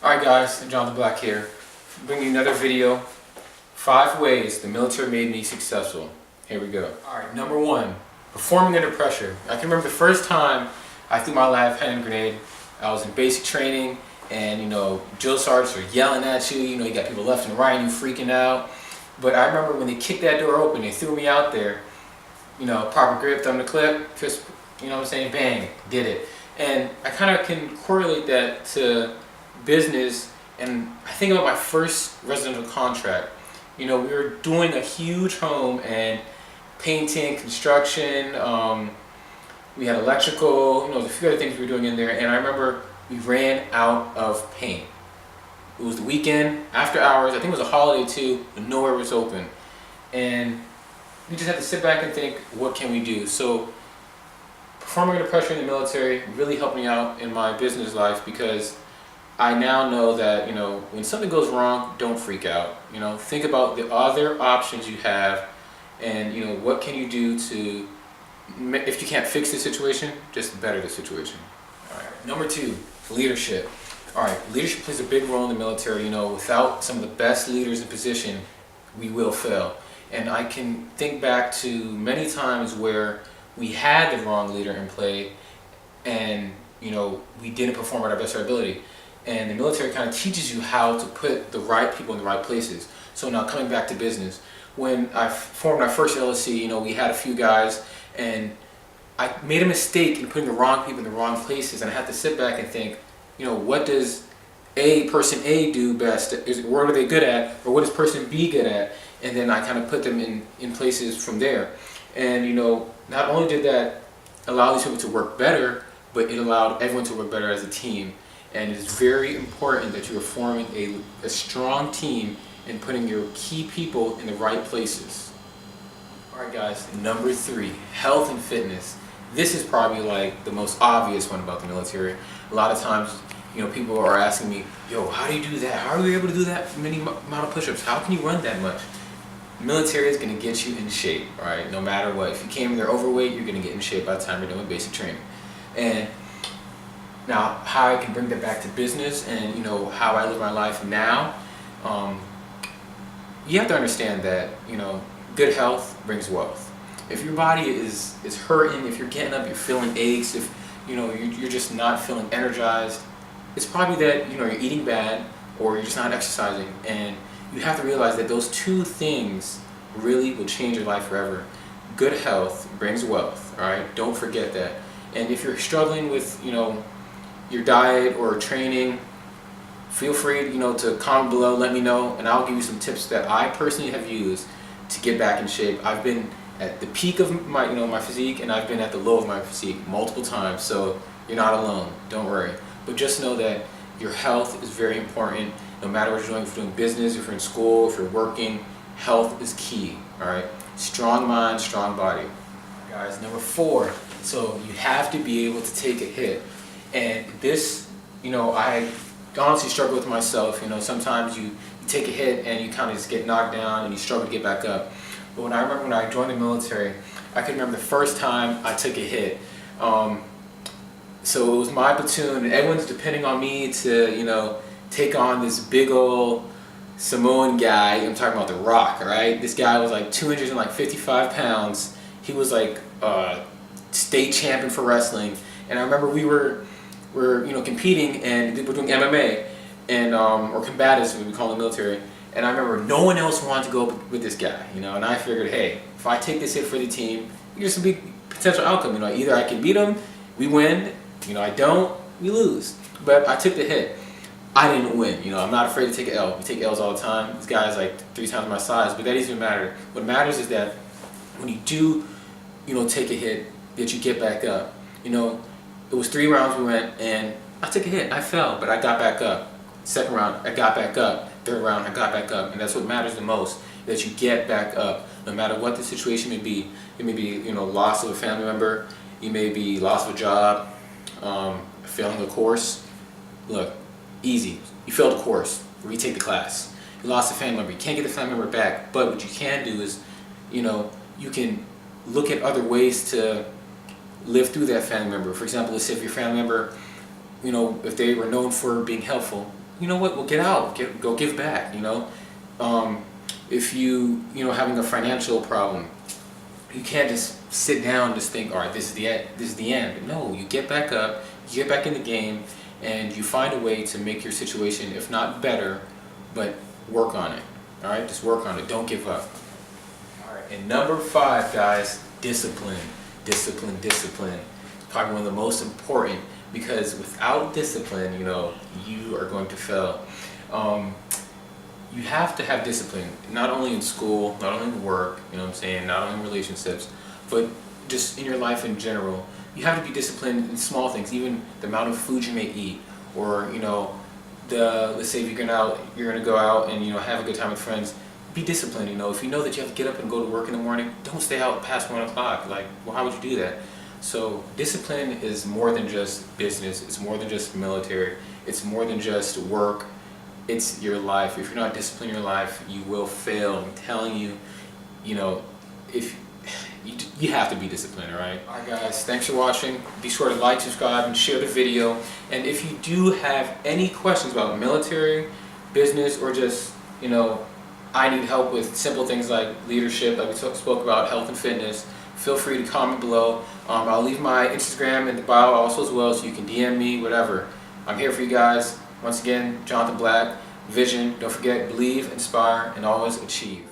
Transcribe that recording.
Alright guys, Jonathan Black here. Bringing you another video. 5 ways the military made me successful. Here we go. Alright, number 1, performing under pressure. I can remember the first time I threw my live hand grenade. I was in basic training and drill sergeants are yelling at you, you got people left and right and you freaking out. But I remember when they kicked that door open, they threw me out there, proper grip, thumb to clip, crisp, bang, did it. And I kind of can correlate that to business, and I think about my first residential contract. We were doing a huge home and painting, construction, we had electrical, there's a few other things we were doing in there, and I remember we ran out of paint. It was the weekend, after hours, I think it was a holiday too, but nowhere was open. And we just had to sit back and think, what can we do? So performing under pressure in the military really helped me out in my business life, because I now know that, when something goes wrong, don't freak out. Think about the other options you have, and, what can you do to, if you can't fix the situation, just better the situation. All right. Number 2, leadership. All right, leadership plays a big role in the military. Without some of the best leaders in position, we will fail. And I can think back to many times where we had the wrong leader in play, and, we didn't perform at our best ability. And the military kind of teaches you how to put the right people in the right places. So now coming back to business, when I formed our first LLC, we had a few guys, and I made a mistake in putting the wrong people in the wrong places, and I had to sit back and think, what does person A do best? What are they good at? Or what is person B good at? And then I kind of put them in places from there. And not only did that allow these people to work better, but it allowed everyone to work better as a team. And it is very important that you are forming a strong team and putting your key people in the right places. Alright guys, number 3, health and fitness. This is probably like the most obvious one about the military. A lot of times, people are asking me, yo, how do you do that? How are you able to do that many amount of push-ups? How can you run that much? Military is going to get you in shape, alright? No matter what. If you came in there overweight, you're going to get in shape by the time you're done with basic training. And now, how I can bring that back to business and, how I live my life now, you have to understand that, good health brings wealth. If your body is hurting, if you're getting up, you're feeling aches, if, you're just not feeling energized, it's probably that, you're eating bad or you're just not exercising. And you have to realize that those 2 things really will change your life forever. Good health brings wealth, all right? Don't forget that. And if you're struggling with, your diet or training, feel free, to comment below, let me know, and I'll give you some tips that I personally have used to get back in shape. I've been at the peak of my, my physique, and I've been at the low of my physique multiple times, so you're not alone, don't worry. But just know that your health is very important, no matter what you're doing, if you're doing business, if you're in school, if you're working, health is key, all right? Strong mind, strong body. Guys, number 4, so you have to be able to take a hit. And this, I honestly struggle with myself. Sometimes you take a hit and you kind of just get knocked down and you struggle to get back up. But I remember when I joined the military, I can remember the first time I took a hit. So it was my platoon, and everyone's depending on me to, take on this big old Samoan guy. I'm talking about The Rock, right? This guy was like 255 pounds. He was like state champion for wrestling. And I remember we were competing, and we were doing MMA, and or combatives, we call it in the military. And I remember no one else wanted to go with this guy, and I figured, hey, if I take this hit for the team, there's some big potential outcome. Either I can beat him, we win. I don't, we lose. But I took the hit. I didn't win. I'm not afraid to take an L. We take L's all the time. This guy's like 3 times my size, but that doesn't matter. What matters is that when you do, take a hit, that you get back up. It was 3 rounds we went, and I took a hit. I fell, but I got back up. Second round, I got back up. Third round, I got back up. And that's what matters the most, that you get back up. No matter what the situation may be. It may be, loss of a family member. You may be loss of a job, failing a course. Look, easy. You failed a course, retake the class. You lost a family member. You can't get the family member back. But what you can do is, you can look at other ways to live through that family member. For example, let's say if your family member, if they were known for being helpful, you know what? Well, get out, go give back. If you know, having a financial problem, you can't just sit down and just think, all right, this is the end. This is the end. No, you get back up, you get back in the game, and you find a way to make your situation, if not better, but work on it. All right, just work on it. Don't give up. All right, and number 5, guys, discipline. Discipline, discipline. Probably one of the most important, because without discipline, you know, you are going to fail. You have to have discipline, not only in school, not only in work, you know what I'm saying, not only in relationships, but just in your life in general. You have to be disciplined in small things, even the amount of food you may eat, or, you know, let's say if you're gonna go out and, you know, have a good time with friends. Be disciplined. You know, if you know that you have to get up and go to work in the morning, don't stay out past 1 o'clock. Like, well, how would you do that? So discipline is more than just business. It's more than just military. It's more than just work. It's your life. If you're not disciplined in your life, you will fail. I'm telling you, you know, if you have to be disciplined, all right? All right, guys, thanks for watching. Be sure to like, subscribe, and share the video. And if you do have any questions about military, business, or just, you know, I need help with simple things like leadership, like we spoke about, health and fitness, feel free to comment below. I'll leave my Instagram in the bio also as well, so you can DM me, whatever. I'm here for you guys. Once again, Jonathan Black, Vision. Don't forget, believe, inspire, and always achieve.